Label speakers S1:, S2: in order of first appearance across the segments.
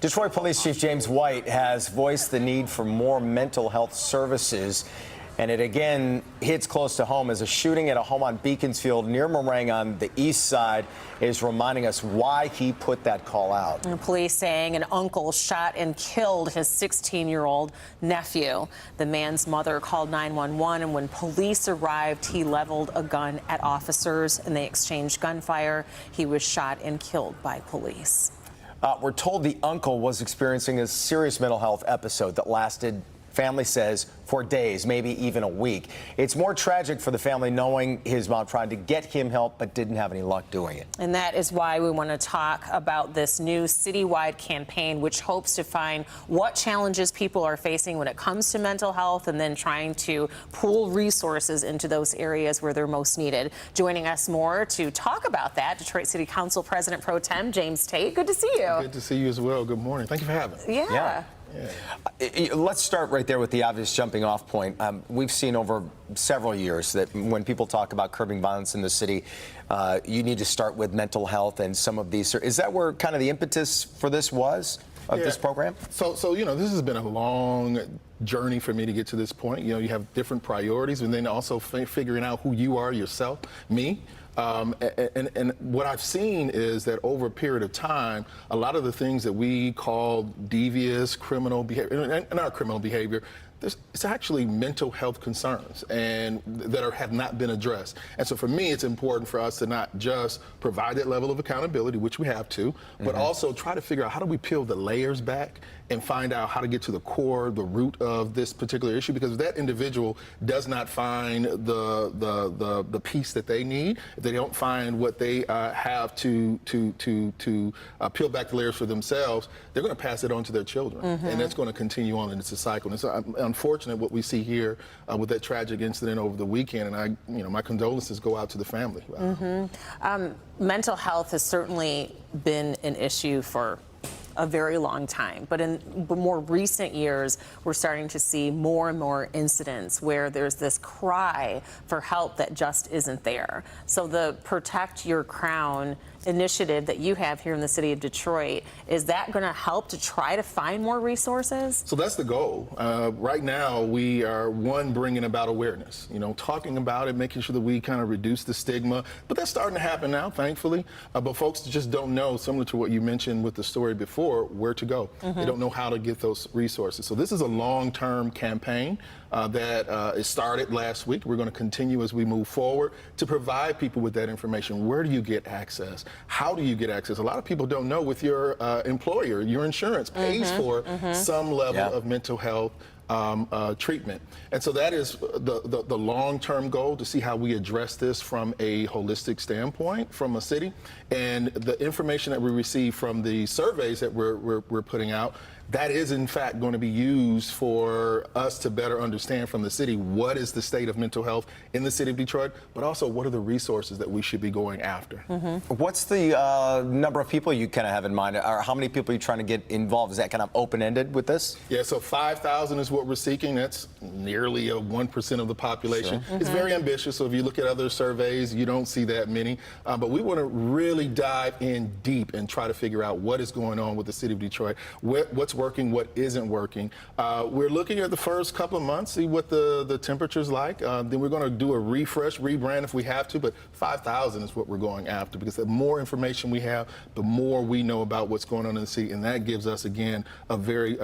S1: Detroit Police Chief James White has voiced the need for more mental health services, and it again hits close to home as a shooting at a home on Beaconsfield near Meringue on the east side is reminding us why he put that call out.
S2: And police saying an uncle shot and killed his 16-year-old nephew. The man's mother called 911, and when police arrived, he leveled a gun at officers and they exchanged gunfire. He was shot and killed by police.
S1: We're told the uncle was experiencing a serious mental health episode that lasted, family says, for days, maybe even a week. It's more tragic for the family knowing his mom tried to get him help but didn't have any luck doing it.
S2: And that is why we want to talk about this new citywide campaign, which hopes to find what challenges people are facing when it comes to mental health and then trying to pool resources into those areas where they're most needed. Joining us more to talk about that, Detroit City Council President Pro Tem James Tate. Good to see you.
S3: Good to see you as well. Good morning. Thank you for having me.
S2: Yeah.
S1: Let's start right there with the obvious jumping off point. We've seen over several years that when people talk about curbing violence in the city, you need to start with mental health and some of these. Is that where kind of the impetus for this was, of this program?
S3: So, you know, this has been a long journey for me to get to this point. You know, you have different priorities and then also figuring out who you are yourself, me. And what I've seen is that over a period of time, a lot of the things that we call devious criminal behavior, and not criminal behavior, it's actually mental health concerns and that have not been addressed. And so for me, it's important for us to not just provide that level of accountability, which we have to, but also try to figure out how do we peel the layers back and find out how to get to the core, the root of this particular issue, because if that individual does not find the piece that they need, if they don't find what they have to peel back the layers for themselves, they're going to pass it on to their children, and that's going to continue on, and it's a cycle. And so unfortunate what we see here with that tragic incident over the weekend, and my condolences go out to the family.
S2: Mental health has certainly been an issue for a very long time, but in more recent years, we're starting to see more and more incidents where there's this cry for help that just isn't there. So the Protect Your Crown initiative that you have here in the city of Detroit, is that going to help to try to find more resources?
S3: So that's the goal. Right now, we are, bringing about awareness, talking about it, making sure that we kind of reduce the stigma, but that's starting to happen now, thankfully. But folks just don't know, similar to what you mentioned with the story before, where to go. They don't know how to get those resources. So this is a long-term campaign that it started last week. We're going to continue as we move forward to provide people with that information. Where do you get access? How do you get access? A lot of people don't know with your employer, your insurance pays for some level of mental health treatment. And so that is the long-term goal, to see how we address this from a holistic standpoint from a city. And the information that we receive from the surveys that we're putting out, that is in fact going to be used for us to better understand from the city what is the state of mental health in the city of Detroit, but also what are the resources that we should be going after.
S1: What's the number of people you kind of have in mind, or how many people are you trying to get involved? Is that kind of open-ended with this?
S3: Yeah, so 5,000 is what we're seeking. That's nearly 1% of the population. It's very ambitious, so if you look at other surveys, you don't see that many. But we want to really dive in deep and try to figure out what is going on with the city of Detroit, what's working, what isn't working. We're looking at the first couple of months, see what the temperature's like. Then we're going to do a refresh, rebrand if we have to, but 5,000 is what we're going after, because the more information we have, the more we know about what's going on in the city, and that gives us, again, a very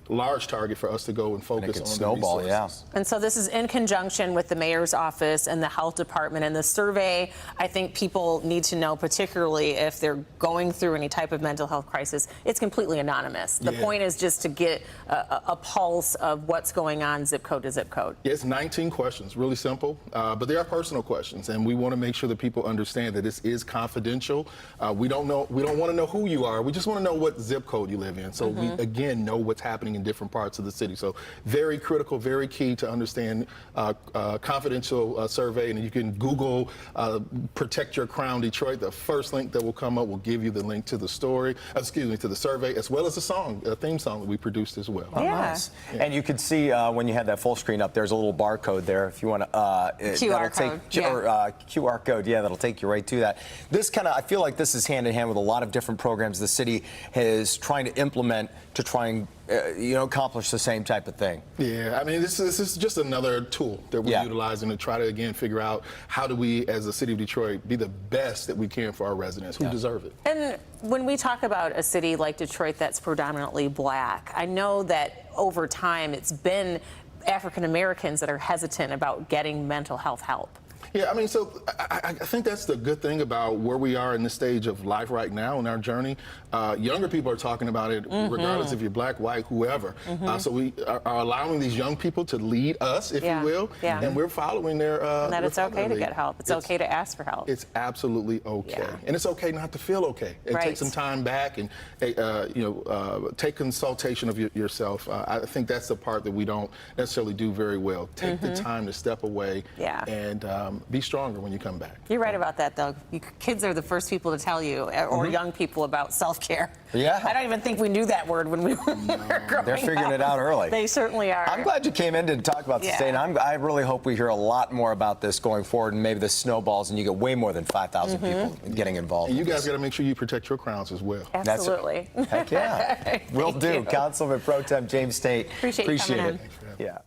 S3: large target for us to go and focus on
S1: snowball,
S3: the resources.
S2: And so this is in conjunction with the mayor's office and the health department, and the survey, I think people need to know, particularly if they're going through any type of mental health crisis, it's completely anonymous. The point is just to get a pulse of what's going on zip code to zip code.
S3: Yeah, it's 19 questions, really simple, but they are personal questions, and we want to make sure that people understand that this is confidential. We don't want to know who you are. We just want to know what zip code you live in, so we again know what's happening in different parts of the city. So very critical, very key to understand confidential survey, and you can Google Protect Your Crown Detroit. The first link that will come up will give you the link to the story, to the survey, as well as the song, theme song that we produced as well.
S1: Oh,
S2: Yeah.
S1: nice. And you could see when you had that full screen up, there's a little barcode there if you want to.
S2: QR code.
S1: Or QR code, yeah, that'll take you right to that. This I feel like this is hand in hand with a lot of different programs the city is trying to implement to try and accomplish the same type of thing.
S3: Yeah, I mean, this is just another tool that we're utilizing to try to, again, figure out how do we, as the city of Detroit, be the best that we can for our residents who deserve it.
S2: And when we talk about a city like Detroit that's predominantly black, I know that over time it's been African Americans that are hesitant about getting mental health help.
S3: Yeah, I mean, so I think that's the good thing about where we are in this stage of life right now in our journey. Younger people are talking about it, regardless if you're black, white, whoever. So we are allowing these young people to lead us, if you will, and we're following their.
S2: And that it's okay to get help. It's okay to ask for help.
S3: It's absolutely okay, and it's okay not to feel okay. And take some time back and take consultation of yourself. I think that's the part that we don't necessarily do very well. Take the time to step away and be stronger when you come back.
S2: You're right about that, though. Kids are the first people to tell you, or young people, about self-care.
S1: Yeah.
S2: I don't even think we knew that word when we were growing
S1: They're figuring
S2: up.
S1: it out early.
S2: They certainly are.
S1: I'm glad you came in to talk about the state. And I really hope we hear a lot more about this going forward, and maybe this snowballs and you get way more than 5,000 people getting involved.
S3: And you guys got to make sure you protect your crowns as well.
S2: Absolutely.
S1: Heck yeah. Will do.
S2: You.
S1: Councilman Pro Tem James Tate.
S2: Appreciate you coming
S1: it.
S2: in.
S1: Yeah.